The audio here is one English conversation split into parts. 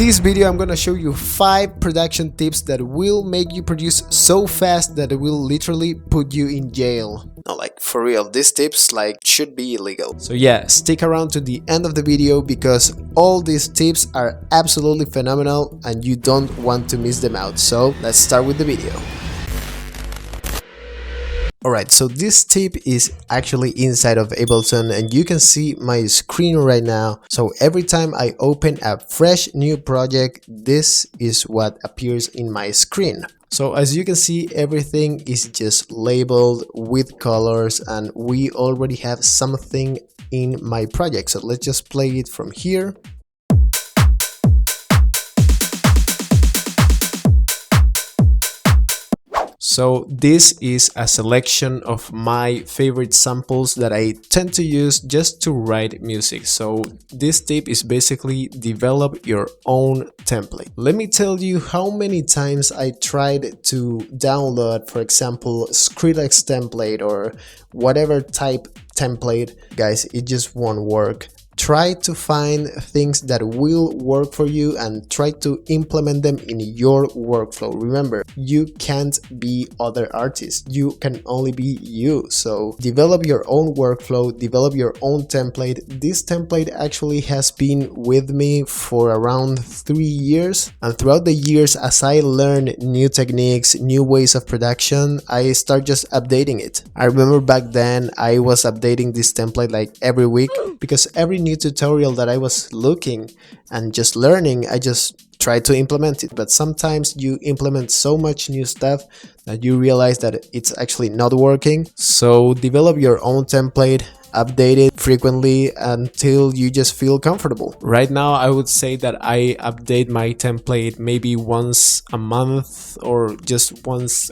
this video I'm gonna show you 5 production tips that will make you produce so fast that it will literally put you in jail. No, like for real, these tips should be illegal. So yeah, stick around to the end of the video because all these tips are absolutely phenomenal and you don't want to miss them out. So let's start with the video. Alright, so this tip is actually inside of Ableton and you can see my screen right now. So every time I open a fresh new project, this is what appears in my screen. So as you can see, everything is just labeled with colors and we already have something in my project. So let's just play it from here. So this is a selection of my favorite samples that I tend to use just to write music. So this tip is basically develop your own template. Let me tell you how many times I tried to download, for example, Skrillex template or whatever type template. Guys, it just won't work. Try to find things that will work for you and try to implement them in your workflow. Remember, you can't be other artists. You can only be you. So develop your own workflow, develop your own template. This template actually has been with me for around 3 years. And throughout the years, as I learn new techniques, new ways of production, I start just updating it. I remember back then I was updating this template like every week because every new tutorial that I was looking and just learning, I just tried to implement it. But sometimes you implement so much new stuff that you realize that it's actually not working. So develop your own template, update it frequently until you just feel comfortable. Right now I would say that I update my template maybe once a month or just once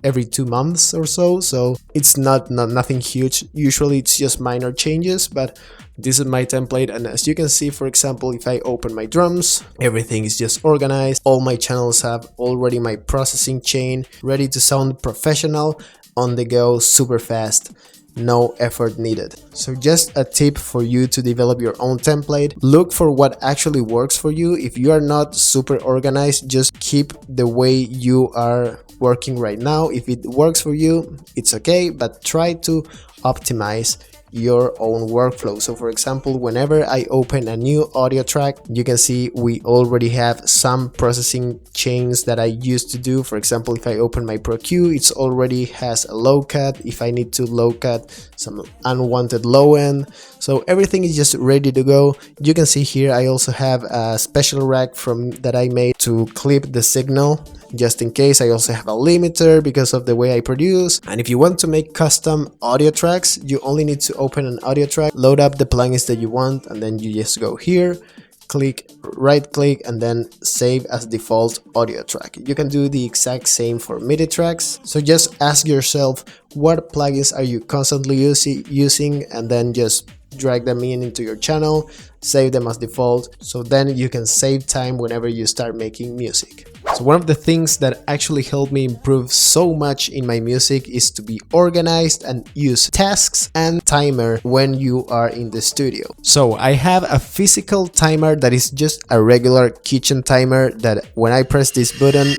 every 2 months or so. So it's nothing huge. Usually it's just minor changes, but this is my template. And as you can see, for example, if I open my drums, everything is just organized. All my channels have already my processing chain ready to sound professional, on the go, super fast. No effort needed. So just a tip for you to develop your own template. Look for what actually works for you. If you are not super organized, just keep the way you are working right now. If it works for you, it's okay, but try to optimize your own workflow. So for example, whenever I open a new audio track, you can see we already have some processing chains that I used to do. For example, if I open my Pro Q, it already has a low cut. If I need to low cut some unwanted low end, so everything is just ready to go. You can see here I also have a special rack that I made to clip the signal just in case. I also have a limiter because of the way I produce. And if you want to make custom audio tracks, you only need to open an audio track, load up the plugins that you want, and then you just go here, right click, and then save as default audio track. You can do the exact same for MIDI tracks. So just ask yourself, what plugins are you constantly using, and then just drag them into your channel, save them as default, so then you can save time whenever you start making music. So one of the things that actually helped me improve so much in my music is to be organized and use tasks and timer when you are in the studio. So I have a physical timer that is just a regular kitchen timer that when I press this button,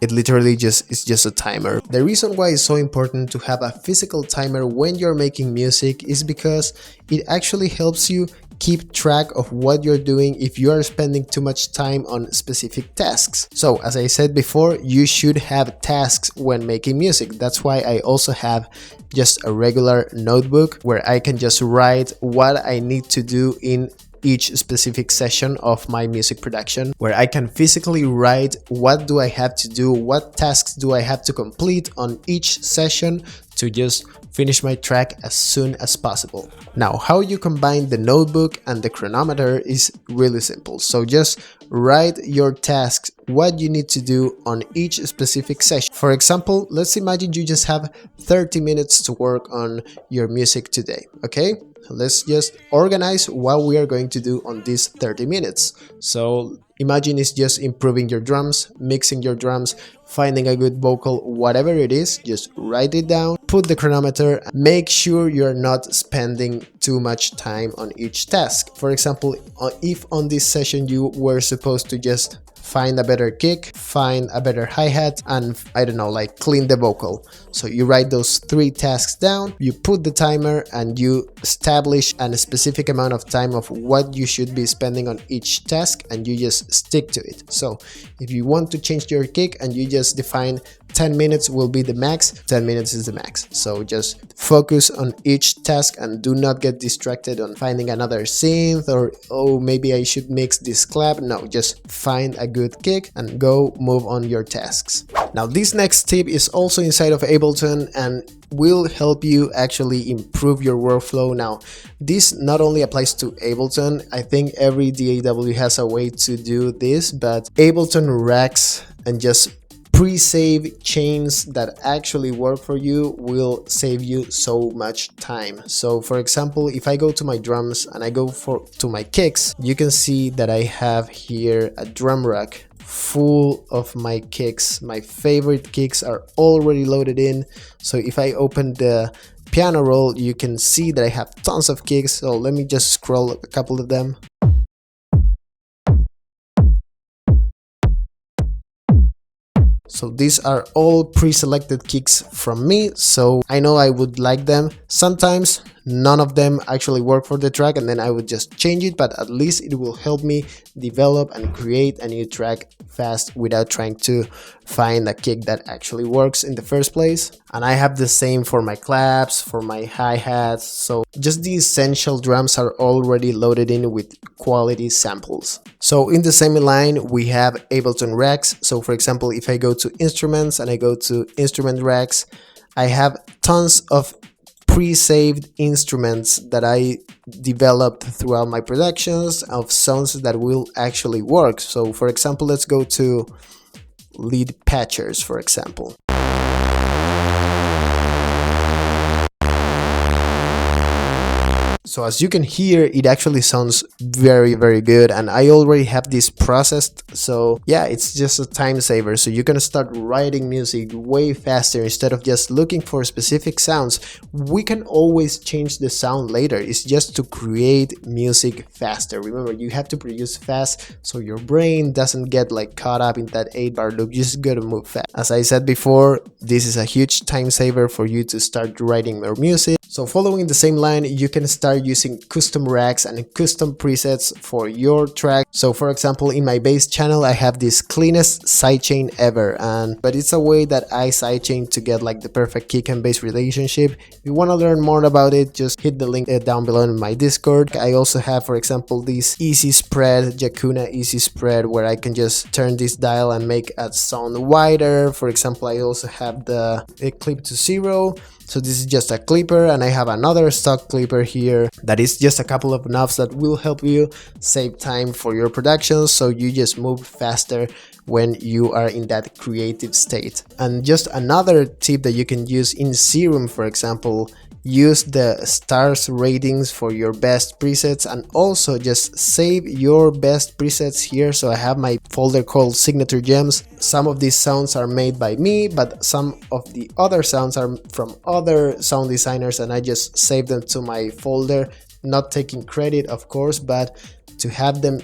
it literally is just a timer. The reason why it's so important to have a physical timer when you're making music is because it actually helps you keep track of what you're doing if you are spending too much time on specific tasks. So as I said before, you should have tasks when making music. That's why I also have just a regular notebook where I can just write what I need to do in each specific session of my music production, where I can physically write what do I have to do, what tasks do I have to complete on each session to just finish my track as soon as possible. Now, how you combine the notebook and the chronometer is really simple. So just write your tasks, what you need to do on each specific session. For example, let's imagine you just have 30 minutes to work on your music today, okay? Let's just organize what we are going to do on these 30 minutes. So imagine it's just improving your drums, mixing your drums, finding a good vocal, whatever it is, just write it down, put the chronometer, make sure you're not spending too much time on each task. For example, if on this session you were supposed to just find a better kick, find a better hi-hat, and I don't know, like clean the vocal. So you write those 3 tasks down, you put the timer, and you establish a specific amount of time of what you should be spending on each task, and you just stick to it. So if you want to change your kick and you just define 10 minutes will be the max, 10 minutes is the max. So just focus on each task and do not get distracted on finding another synth or, oh, maybe I should mix this clap. No, just find a good kick and go move on your tasks. Now, this next tip is also inside of Ableton and will help you actually improve your workflow. Now, this not only applies to Ableton, I think every DAW has a way to do this, but Ableton racks and just pre-save chains that actually work for you will save you so much time. So for example, if I go to my drums and I go to my kicks, you can see that I have here a drum rack full of my kicks. My favorite kicks are already loaded in. So if I open the piano roll, you can see that I have tons of kicks. So let me just scroll a couple of them. So these are all pre-selected kicks from me, so I know I would like them. Sometimes none of them actually work for the track and then I would just change it, but at least it will help me develop and create a new track fast without trying to find a kick that actually works in the first place. And I have the same for my claps, for my hi-hats, so just the essential drums are already loaded in with quality samples. So in the same line we have Ableton racks. So for example, if I go to instruments and I go to instrument racks, I have tons of pre-saved instruments that I developed throughout my productions of sounds that will actually work. So for example, let's go to lead patchers, for example. So as you can hear, it actually sounds very, very good, and I already have this processed. So yeah, it's just a time saver. So you can start writing music way faster instead of just looking for specific sounds. We can always change the sound later. It's just to create music faster. Remember, you have to produce fast so your brain doesn't get like caught up in that 8-bar loop. You just gotta move fast. As I said before, this is a huge time saver for you to start writing more music. So following the same line, you can start using custom racks and custom presets for your track. So for example, in my bass channel, I have this cleanest sidechain ever, but it's a way that I sidechain to get like the perfect kick and bass relationship. If you want to learn more about it, just hit the link down below in my Discord. I also have, for example, this easy spread, Jakuna easy spread, where I can just turn this dial and make a sound wider. For example, I also have the clip to 0. So this is just a clipper, and I have another stock clipper here that is just a couple of knobs that will help you save time for your productions, so you just move faster when you are in that creative state. And just another tip that you can use in Serum, for example, use the stars ratings for your best presets, and also just save your best presets here. So I have my folder called Signature Gems. Some of these sounds are made by me, but some of the other sounds are from other sound designers, and I just save them to my folder, not taking credit of course, but to have them.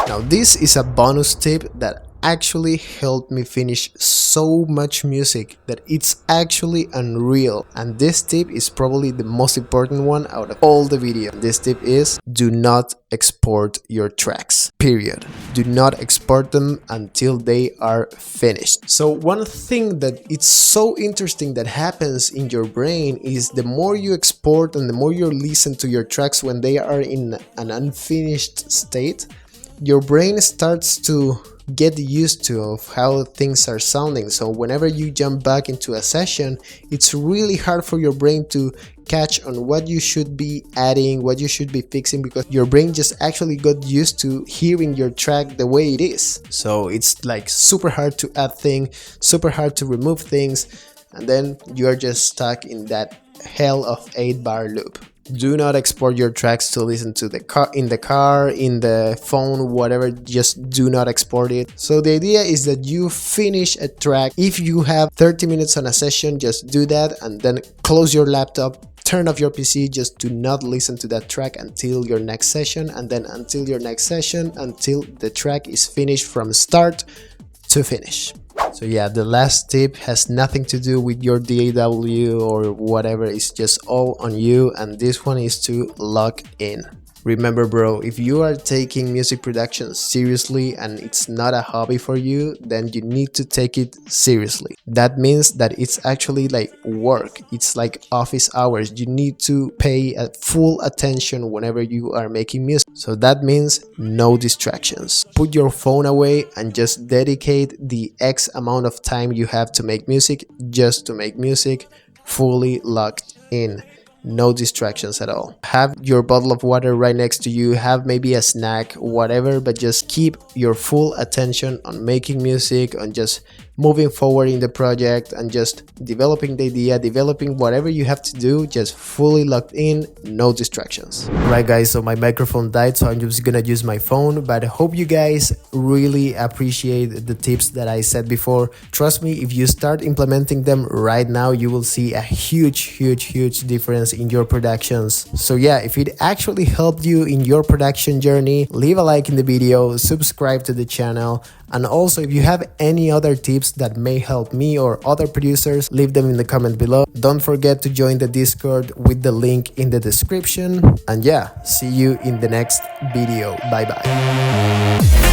Now this is a bonus tip that actually helped me finish so much music that it's actually unreal, and this tip is probably the most important one out of all the video. This tip is: do not export your tracks, period. Do not export them until they are finished. So one thing that it's so interesting that happens in your brain is the more you export and the more you listen to your tracks when they are in an unfinished state, your brain starts to get used to of how things are sounding. So whenever you jump back into a session, it's really hard for your brain to catch on what you should be adding, what you should be fixing, because your brain just actually got used to hearing your track the way it is. So it's like super hard to add things, super hard to remove things, and then you are just stuck in that hell of 8-bar loop. Do not export your tracks to listen to the car, in the phone, whatever. Just do not export it. So the idea is that you finish a track. If you have 30 minutes on a session, just do that and then close your laptop, turn off your PC. Just do not listen to that track until your next session, and then until your next session, until the track is finished from start to finish. So yeah, the last tip has nothing to do with your DAW or whatever. It's just all on you, and this one is to lock in. Remember, bro, if you are taking music production seriously and it's not a hobby for you, then you need to take it seriously. That means that it's actually like work. It's like office hours. You need to pay full attention whenever you are making music. So that means no distractions. Put your phone away and just dedicate the X amount of time you have to make music, just to make music, fully locked in. No distractions at all. Have your bottle of water right next to you, have maybe a snack, whatever, but just keep your full attention on making music, on just moving forward in the project, and just developing the idea, developing whatever you have to do, just fully locked in, no distractions. Right guys, so my microphone died, so I'm just gonna use my phone, but I hope you guys really appreciate the tips that I said before. Trust me, if you start implementing them right now, you will see a huge difference in your productions. So yeah, if it actually helped you in your production journey, leave a like in the video, subscribe to the channel, and also if you have any other tips that may help me or other producers, leave them in the comment below. Don't forget to join the Discord with the link in the description. And yeah, see you in the next video. Bye bye.